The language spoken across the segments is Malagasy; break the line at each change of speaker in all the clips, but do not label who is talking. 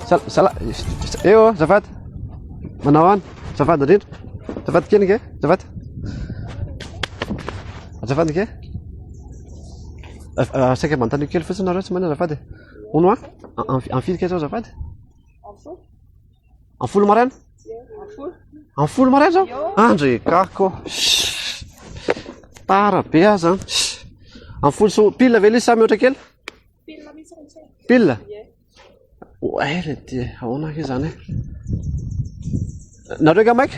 Salah. Eo, Zafad. Manawan. Zafad adin. Zafad kene ke? Zafad. Zafad ke? C'est que maintenant quel fait son arrêt semaine Zafad. On voit un fil que ça Zafad. En full maran? En full maran zo? André kako. Tara be aza. En full so pile vele sa mi otra kely? Pile. Ouais, det ona ke zany. Nareo gamaiky?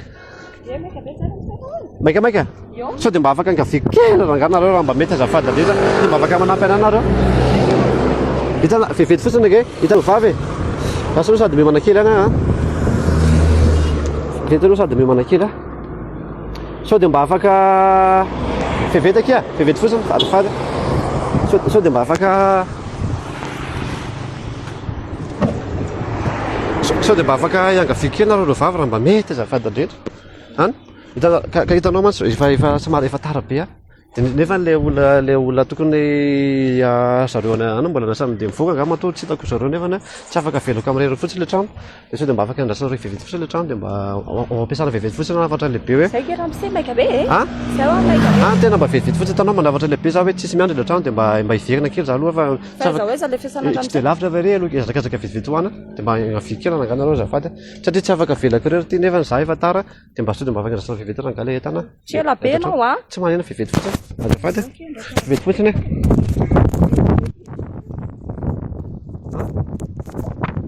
Maika. So de mba afaka angaviko kely ranganareo raha mba mety azafady indrindra. De mba afaka manampy anareo. Hitanao vevety fotsiny ke? Hitanao vavy. Asao sady miomana kely ana ha. Vetanao sady miomana kely. So de mba afaka vevety akia, vevety fotsiny azafady. So de mba afaka So de mba afaka iangaviko kely nareo vavy raha mba mety azafady indrindra. Hany? Ka hitanao mantsy efa somary efa tara be de nefa le olona tokony zareo ana mbola nasamy de mivoaka angamba to tsy hitako zareo nefa tsy afaka veloko am'rero fotsiny le trano de so de mba afaka andrasana reo vevety fotsiny le trano de mba ampiasana vevety fotsiny manavatra lehibe hoe tena mba vevety fotsiny hitanao manavatra lehibe za hoe tsisy miandry le trano de mba hiverina kely za aloha fa tsy de lavitra ve re aloha ezakazaka vetivety hoana de mba avy kely ananganareo zafady satria tsy afaka velako rero ty nefa za efa tara de mba so de mba afaka andrasana vevety rangala entana tsy manena vevety fotsiny azafady vevety fotsiny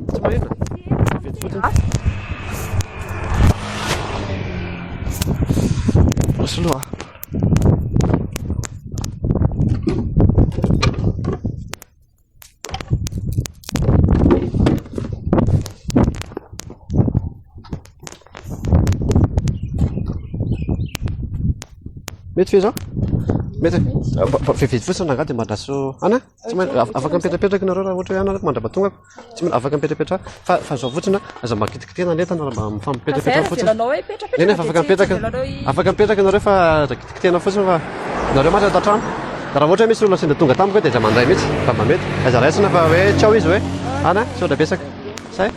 tsy manena vevety fotsiny soloa mety fe zao mety vevety fotsiny rangah de mandraso ana tsy afaka mipetrapetraka nareo raha ohatra hoe ana mandra-batongako tsy afaka mipetrapetra fa zao fotsiny aza mba kitikitena netana raha mba mifampipetrapetra fotsiny eny efa afaka mipetraka nareo fa kitikitena fotsiny fa nareo mantsy atatrano raha ohatra hoe misy olona sendra tonga tamiko de iza mandray mihitsy mba mba mety aiza raisina fa hoe tsy ao izy hoe ana sodra besaka say